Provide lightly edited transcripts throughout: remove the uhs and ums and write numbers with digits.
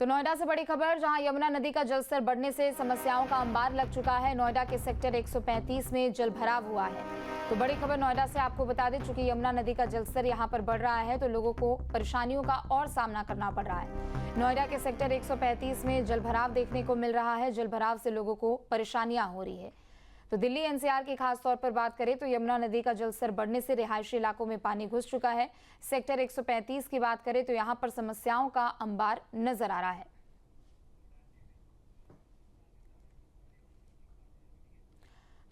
तो नोएडा से बड़ी खबर, जहां यमुना नदी का जलस्तर बढ़ने से समस्याओं का अंबार लग चुका है। नोएडा के सेक्टर 135 में जलभराव हुआ है। तो बड़ी खबर नोएडा से आपको बता दें, चूंकि यमुना नदी का जलस्तर यहां पर बढ़ रहा है तो लोगों को परेशानियों का और सामना करना पड़ रहा है। नोएडा के सेक्टर 135 में जलभराव देखने को मिल रहा है। जलभराव से लोगों को परेशानियां हो रही है। तो दिल्ली एनसीआर की खास तौर पर बात करें तो यमुना नदी का जलस्तर बढ़ने से रिहायशी इलाकों में पानी घुस चुका है। सेक्टर 135 की बात करें तो यहां पर समस्याओं का अंबार नजर आ रहा है।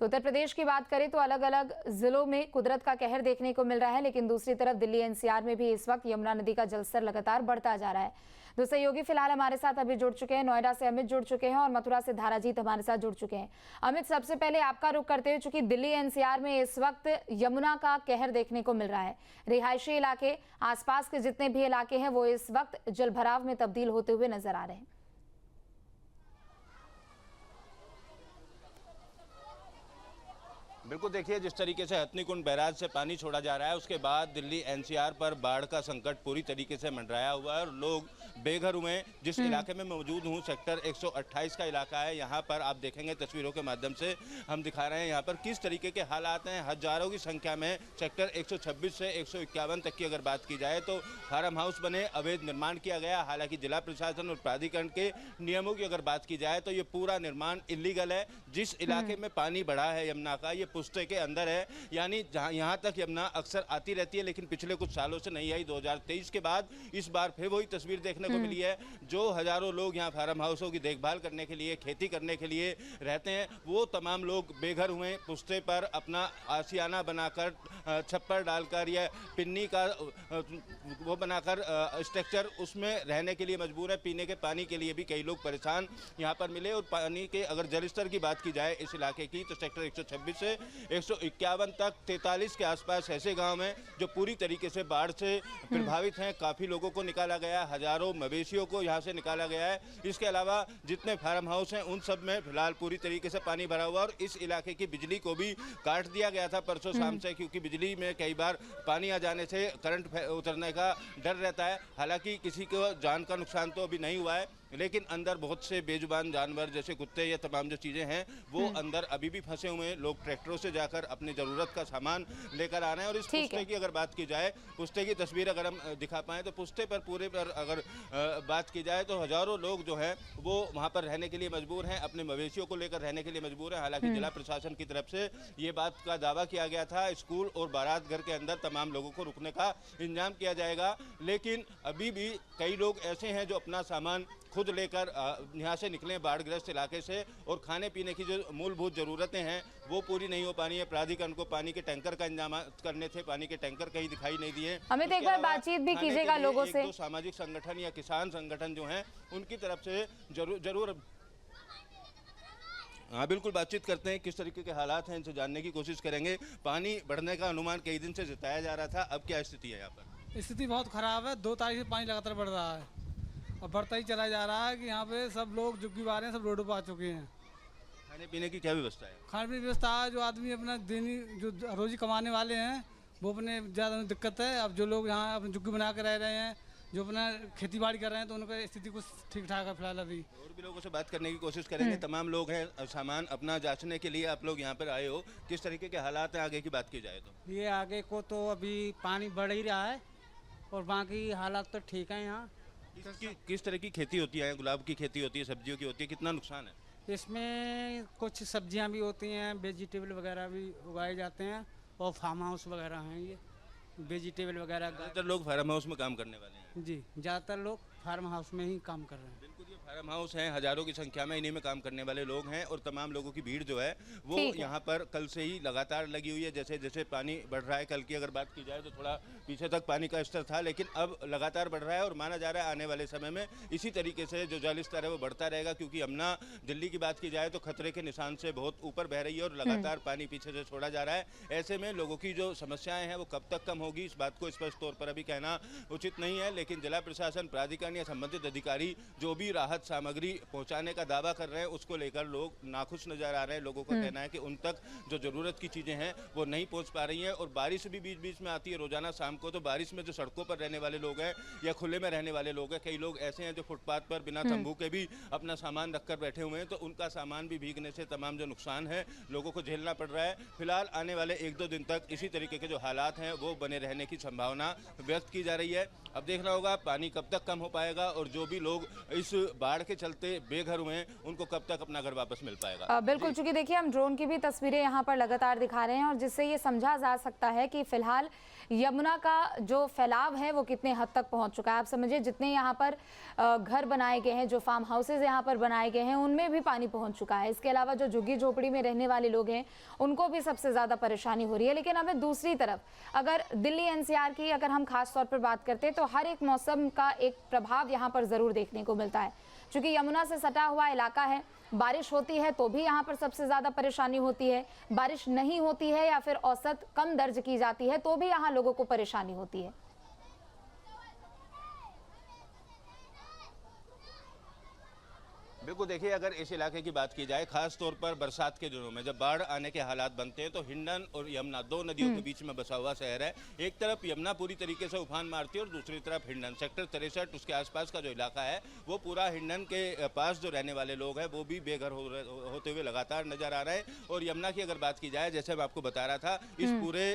तो उत्तर प्रदेश की बात करें तो अलग अलग जिलों में कुदरत का कहर देखने को मिल रहा है, लेकिन दूसरी तरफ दिल्ली एनसीआर में भी इस वक्त यमुना नदी का जलस्तर लगातार बढ़ता जा रहा है। दो सहयोगी फिलहाल हमारे साथ अभी जुड़ चुके हैं। नोएडा से अमित जुड़ चुके हैं और मथुरा से धाराजीत हमारे साथ जुड़ चुके हैं। अमित, सबसे पहले आपका रुख करते हुए, चूंकि दिल्ली एनसीआर में इस वक्त यमुना का कहर देखने को मिल रहा है, रिहायशी इलाके, आसपास के जितने भी इलाके हैं वो इस वक्त जलभराव में तब्दील होते हुए नजर आ रहे हैं। बिल्कुल, देखिए जिस तरीके से हथनीकुंड बैराज से पानी छोड़ा जा रहा है उसके बाद दिल्ली एनसीआर पर बाढ़ का संकट पूरी तरीके से मंडराया हुआ है और लोग बेघर हुए हैं। जिस इलाके में मैं मौजूद हूँ, सेक्टर 128 का इलाका है। यहाँ पर आप देखेंगे तस्वीरों के माध्यम से हम दिखा रहे हैं यहाँ पर किस तरीके के हालात हैं। हजारों की संख्या में सेक्टर 126 से 151 तक की अगर बात की जाए तो फार्म हाउस बने, अवैध निर्माण किया गया। हालांकि जिला प्रशासन और प्राधिकरण के नियमों की अगर बात की जाए तो ये पूरा निर्माण इलीगल है। जिस इलाके में पानी बढ़ा है यमुना का, ये पुस्ते के अंदर है, यानी जहां यहाँ तक यमुना अक्सर आती रहती है लेकिन पिछले कुछ सालों से नहीं आई। 2023 के बाद इस बार फिर वही तस्वीर देखने को मिली है। जो हजारों लोग यहाँ फार्म हाउसों की देखभाल करने के लिए, खेती करने के लिए रहते हैं, वो तमाम लोग बेघर हुए। पुस्ते पर अपना आशियाना बनाकर, छप्पर डालकर या पिन्नी का वो बनाकर स्ट्रक्चर, उसमें रहने के लिए मजबूर है। पीने के पानी के लिए भी कई लोग परेशान यहाँ पर मिले। और पानी के अगर जलस्तर की बात की जाए इस इलाके की तो सेक्टर 126 से 151 तक 43 के आसपास ऐसे गांव हैं जो पूरी तरीके से बाढ़ से प्रभावित हैं। काफ़ी लोगों को निकाला गया, हजारों मवेशियों को यहां से निकाला गया है। इसके अलावा जितने फार्म हाउस हैं उन सब में फिलहाल पूरी तरीके से पानी भरा हुआ और इस इलाके की बिजली को भी काट दिया गया था परसों शाम से, क्योंकि बिजली में कई बार पानी आ जाने से करंट उतरने का डर रहता है। हालांकि किसी को जान का नुकसान तो अभी नहीं हुआ है, लेकिन अंदर बहुत से बेजुबान जानवर जैसे कुत्ते या तमाम जो चीज़ें हैं वो अंदर अभी भी फंसे हुए हैं। लोग ट्रैक्टरों से जाकर अपनी ज़रूरत का सामान लेकर आ रहे हैं। और इस पुस्ते की अगर बात की जाए, पुस्ते की तस्वीर अगर हम दिखा पाएँ तो पुस्ते पर पूरे पर अगर बात की जाए तो हजारों लोग जो हैं वो वहाँ पर रहने के लिए मजबूर हैं, अपने मवेशियों को लेकर रहने के लिए मजबूर हैं। हालांकि जिला प्रशासन की तरफ से ये बात का दावा किया गया था स्कूल और बारात घर के अंदर तमाम लोगों को रुकने का इंतजाम किया जाएगा, लेकिन अभी भी कई लोग ऐसे हैं जो अपना सामान खुद लेकर यहाँ से निकले बाढ़ग्रस्त इलाके से और खाने पीने की जो मूलभूत ज़रूरतें हैं वो पूरी नहीं हो पानी है। प्राधिकरण को पानी के टैंकर का इंतजाम करने थे, पानी के टैंकर कहीं दिखाई नहीं दिए। अमित, एक बार बातचीत भी कीजिएगा लोगों से। तो सामाजिक संगठन या किसान संगठन जो हैं उनकी तरफ से जरूर हाँ बिल्कुल बातचीत करते हैं, किस तरीके के हालात हैं इनसे जानने की कोशिश करेंगे। पानी बढ़ने का अनुमान कई दिन से जताया जा रहा था, अब क्या स्थिति है यहाँ पर? स्थिति बहुत ख़राब है। 2 तारीख से पानी लगातार बढ़ रहा है और बढ़ता ही चला जा रहा है कि यहाँ पे सब लोग झुग्गी बार हैं, सब रोडों पर आ चुके हैं। खाने पीने की क्या व्यवस्था है? खाने पीने की व्यवस्था है, जो आदमी अपना जो रोजी कमाने वाले हैं वो अपने ज़्यादा दिक्कत है। अब जो लोग यहाँ अपनी झुग्गी बना कर रह रहे हैं, जो अपना खेती बाड़ी कर रहे हैं, तो उनका स्थिति कुछ ठीक ठाक है फिलहाल। अभी और भी लोगों से बात करने की कोशिश करेंगे। तमाम लोग हैं, सामान अपना जांचने के लिए आप लोग यहाँ पर आए हो, किस तरीके के हालात हैं आगे की बात की जाए तो? ये आगे को तो अभी पानी बढ़ ही रहा है और बाकी हालात तो ठीक है। यहाँ किस तरह की खेती होती है? गुलाब की खेती होती है, सब्जियों की होती है, कितना नुकसान है इसमें? कुछ सब्जियां भी होती हैं, वेजिटेबल वगैरह भी उगाए जाते हैं और फार्म हाउस वगैरह हैं। ये वेजिटेबल वगैरह ज़्यादातर लोग फार्म हाउस में काम करने वाले हैं। जी, ज़्यादातर लोग फार्म हाउस में ही काम कर रहे हैं। बिल्कुल, ये फार्म हाउस हैं, हजारों की संख्या में इन्हीं में काम करने वाले लोग हैं और तमाम लोगों की भीड़ जो है वो यहाँ पर कल से ही लगातार लगी हुई है। जैसे जैसे पानी बढ़ रहा है, कल की अगर बात की जाए तो थोड़ा पीछे तक पानी का स्तर था, लेकिन अब लगातार बढ़ रहा है और माना जा रहा है आने वाले समय में इसी तरीके से जो जल स्तर है वो बढ़ता रहेगा, क्योंकि यमुना दिल्ली की बात की जाए तो खतरे के निशान से बहुत ऊपर बह रही है और लगातार पानी पीछे से छोड़ा जा रहा है। ऐसे में लोगों की जो समस्याएं हैं वो कब तक कम होगी, इस बात को स्पष्ट तौर पर अभी कहना उचित नहीं है, लेकिन जिला प्रशासन, प्राधिकरण प्रशासन या संबंधित अधिकारी जो भी राहत सामग्री पहुंचाने का दावा कर रहे हैं उसको लेकर लोग नाखुश नजर आ रहे हैं। लोगों का कहना है कि उन तक जो जरूरत की चीजें हैं वो नहीं पहुंच पा रही हैं, और बारिश भी बीच बीच में आती है रोजाना शाम को। तो बारिश में जो सड़कों पर रहने वाले लोग हैं या खुले में रहने वाले लोग हैं, कई लोग ऐसे हैं जो फुटपाथ पर बिना तंबू के भी अपना सामान रखकर बैठे हुए हैं, तो उनका सामान भी भीगने से तमाम जो नुकसान है लोगों को झेलना पड़ रहा है। फिलहाल आने वाले 1-2 दिन तक इसी तरीके के जो हालात हैं वो बने रहने की संभावना व्यक्त की जा रही है। अब देखना होगा पानी कब तक कम हो पाएगा और जो भी लोग इस बाढ़ के चलते बेघर हुए हैं उनको कब तक अपना घर वापस मिल पाएगा। बिल्कुल, चूंकि देखिए हम ड्रोन की भी तस्वीरें यहाँ पर लगातार दिखा रहे हैं और जिससे ये समझा जा सकता है कि फिलहाल यमुना का जो फैलाव है वो कितने हद तक पहुंच चुका है। आप समझिए जितने यहाँ पर घर बनाए गए हैं, जो फार्म हाउसेज यहाँ पर बनाए गए हैं, उनमें भी पानी पहुंच चुका है। इसके अलावा जो झुग्गी झोपड़ी में रहने वाले लोग हैं उनको भी सबसे ज़्यादा परेशानी हो रही है। लेकिन हमें दूसरी तरफ अगर दिल्ली एनसीआर की अगर हम खास तौर पर बात करते हैं तो हर एक मौसम का एक प्रभाव यहाँ पर ज़रूर देखने को मिलता है। चूँकि यमुना से सटा हुआ इलाका है, बारिश होती है तो भी यहाँ पर सबसे ज़्यादा परेशानी होती है, बारिश नहीं होती है या फिर औसत कम दर्ज की जाती है तो भी यहाँ लोगों को परेशानी होती है। बिल्कुल, देखिए अगर इस इलाके की बात की जाए खास तौर पर बरसात के दिनों में जब बाढ़ आने के हालात बनते हैं तो हिंडन और यमुना 2 नदियों के बीच में बसा हुआ शहर है। एक तरफ यमुना पूरी तरीके से उफान मारती है और दूसरी तरफ हिंडन सेक्टर 63 उसके आसपास का जो इलाका है वो पूरा हिंडन के पास जो रहने वाले लोग हैं वो भी बेघर होते हुए लगातार नजर आ रहे हैं। और यमुना की अगर बात की जाए, जैसे मैं आपको बता रहा था, इस पूरे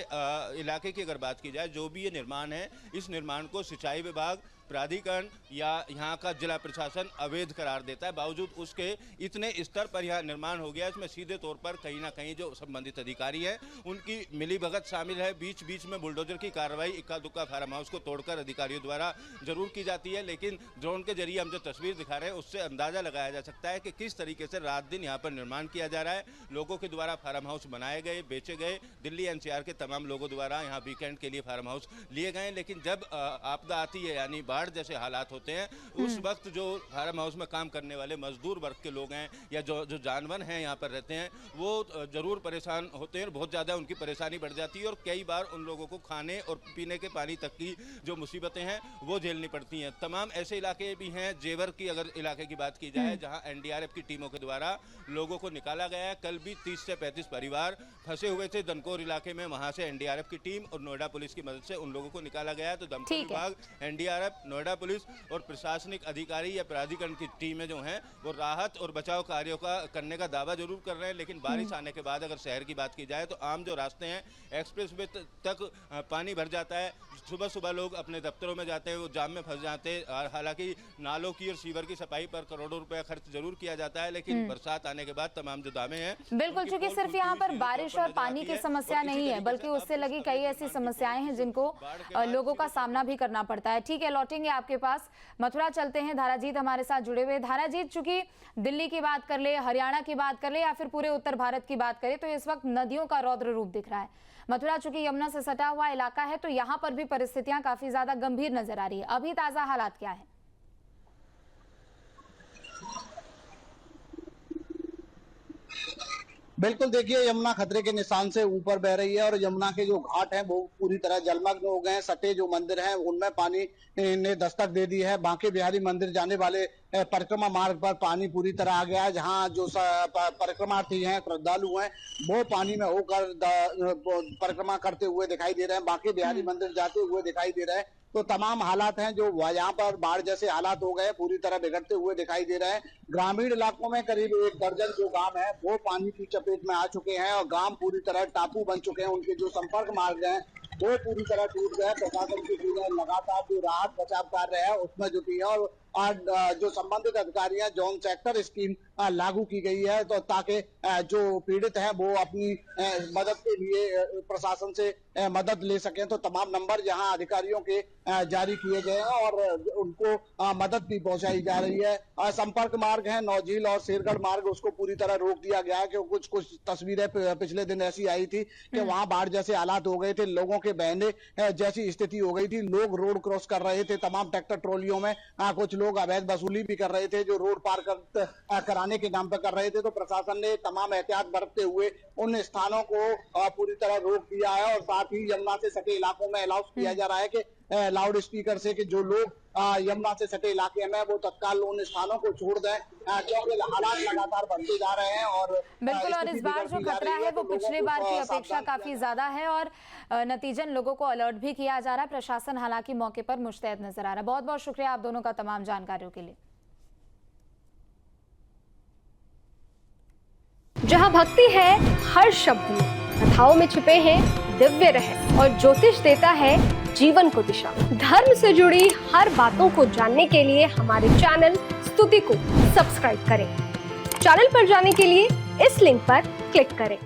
इलाके की अगर बात की जाए, जो भी ये निर्माण है इस निर्माण को सिंचाई विभाग, प्राधिकरण या यहाँ का जिला प्रशासन अवैध करार देता है। बावजूद उसके इतने स्तर पर यहाँ निर्माण हो गया, इसमें सीधे तौर पर कहीं ना कहीं जो संबंधित अधिकारी हैं उनकी मिलीभगत शामिल है। बीच बीच में बुलडोजर की कार्रवाई इक्का दुक्का फार्म हाउस को तोड़कर अधिकारियों द्वारा जरूर की जाती है, लेकिन ड्रोन के जरिए हम जो तस्वीर दिखा रहे हैं उससे अंदाजा लगाया जा सकता है कि किस तरीके से रात दिन यहाँ पर निर्माण किया जा रहा है। लोगों के द्वारा फार्म हाउस बनाए गए, बेचे गए, दिल्ली एनसीआर के तमाम लोगों द्वारा यहाँ वीकेंड के लिए फार्म हाउस लिए गए, लेकिन जब आपदा आती है यानी बाढ़ जैसे हालात होते हैं उस वक्त जो फार्म हाउस में काम करने वाले मजदूर वर्ग के लोग हैं या जो जानवर हैं यहाँ पर रहते हैं वो जरूर परेशान होते हैं, बहुत ज़्यादा उनकी परेशानी बढ़ जाती है और कई बार उन लोगों को खाने और पीने के पानी तक की जो मुसीबतें हैं वो झेलनी पड़ती हैं। तमाम ऐसे इलाके भी हैं, जेवर की अगर इलाके की बात की जाए जहाँ एनडीआरएफ की टीमों के द्वारा लोगों को निकाला गया है। कल भी 30 से 35 परिवार फंसे हुए थे दनकोर इलाके में, वहाँ से एनडीआरएफ की टीम और नोएडा पुलिस की मदद से उन लोगों को निकाला गया है। तो दमकल विभाग, एनडीआरएफ, नोएडा पुलिस और प्रशासनिक अधिकारी या प्राधिकरण की टीमें जो हैं वो राहत और बचाव कार्यों का करने का दावा जरूर कर रहे हैं, लेकिन बारिश आने के बाद अगर शहर की बात की जाए तो आम जो रास्ते हैं एक्सप्रेस वे तक पानी भर जाता है। सुबह सुबह लोग अपने दफ्तरों में जाते हैं, वो जाम में फंस जाते हैं। हालांकि नालों की और सीवर की सफाई पर करोड़ों रुपया खर्च जरूर किया जाता है, लेकिन बरसात आने के बाद तमाम जो दावे हैं बिल्कुल, चूंकि सिर्फ यहाँ पर बारिश और पानी की समस्या नहीं है बल्कि उससे लगी कई ऐसी समस्याएं हैं जिनको लोगों का सामना भी करना पड़ता है। ठीक है, लौटेंगे आपके पास, मथुरा चलते हैं। धाराजीत हमारे साथ जुड़े हुए। धाराजीत, चूंकि दिल्ली की बात कर ले, हरियाणा की बात कर ले या फिर पूरे उत्तर भारत की बात करें तो इस वक्त नदियों का रौद्र रूप दिख रहा है। मथुरा चूंकि यमुना से सटा हुआ इलाका है तो यहाँ पर भी परिस्थितियां काफी ज्यादा गंभीर नजर आ रही है। अभी ताजा हालात क्या है? बिल्कुल, देखिए यमुना खतरे के निशान से ऊपर बह रही है और यमुना के जो घाट हैं वो पूरी तरह जलमग्न हो गए हैं। सटे जो मंदिर हैं उनमें पानी ने दस्तक दे दी है। बांके बिहारी मंदिर जाने वाले परिक्रमा मार्ग पर पानी पूरी तरह आ गया है। जहां जो परिक्रमार्थी हैं, श्रद्धालु हैं, वो पानी में होकर परिक्रमा करते हुए दिखाई दे रहे हैं, बांके बिहारी मंदिर जाते हुए दिखाई दे रहे हैं। तो तमाम हालात हैं जो यहाँ पर बाढ़ जैसे हालात हो गए, पूरी तरह बिगड़ते हुए दिखाई दे रहे हैं। ग्रामीण इलाकों में करीब 1 दर्जन जो गांव है वो पानी की चपेट में आ चुके हैं और गांव पूरी तरह टापू बन चुके हैं। उनके जो संपर्क मार्ग हैं वो पूरी तरह टूट गए। प्रशासन की टीमें लगातार जो राहत बचाव कार्य है उसमें जुटी है और जो संबंधित अधिकारी हैं, जोन सेक्टर स्कीम लागू की गई है तो ताकि जो पीड़ित हैं वो अपनी मदद के लिए प्रशासन से मदद ले सकें। तो तमाम नंबर यहाँ अधिकारियों के जारी किए गए हैं और उनको मदद भी पहुंचाई जा रही है। संपर्क मार्ग है नौझील और शेरगढ़ मार्ग, उसको पूरी तरह रोक दिया गया है। क्योंकि कुछ तस्वीरें पिछले दिन ऐसी आई थी कि वहां बाढ़ जैसे हालात हो गए थे, लोगों के बहने जैसी स्थिति हो गई थी। लोग रोड क्रॉस कर रहे थे, तमाम ट्रैक्टर ट्रॉलियों में कुछ लोग अवैध वसूली भी कर रहे थे जो रोड पार कराने के नाम पर कर रहे थे। तो प्रशासन ने तमाम एहतियात बरतते हुए उन स्थानों को पूरी तरह रोक दिया है और साथ ही यमुना से सटे इलाकों में अलाउंस किया जा रहा है कि लाउड स्पीकर से कि जो लोग यमुना से सटे इलाके में वो तत्काल उन स्थानों को छोड़ दें, क्योंकि हालात लगातार बढ़ते जा रहे हैं। और बिल्कुल, और इस बार जो खतरा है वो पिछले बार की अपेक्षा काफी ज्यादा है और नतीजन लोगों को अलर्ट भी किया जा रहा है। प्रशासन हालांकि मौके पर मुस्तैद नजर आ रहा है। बहुत बहुत शुक्रिया आप दोनों का तमाम जानकारियों के लिए। जहां भक्ति है हर शब्द में, कथाओं में छिपे हैं दिव्य रहस्य और ज्योतिष देता है जीवन को दिशा। धर्म से जुड़ी हर बातों को जानने के लिए हमारे चैनल स्तुति को सब्सक्राइब करें। चैनल पर जाने के लिए इस लिंक पर क्लिक करें।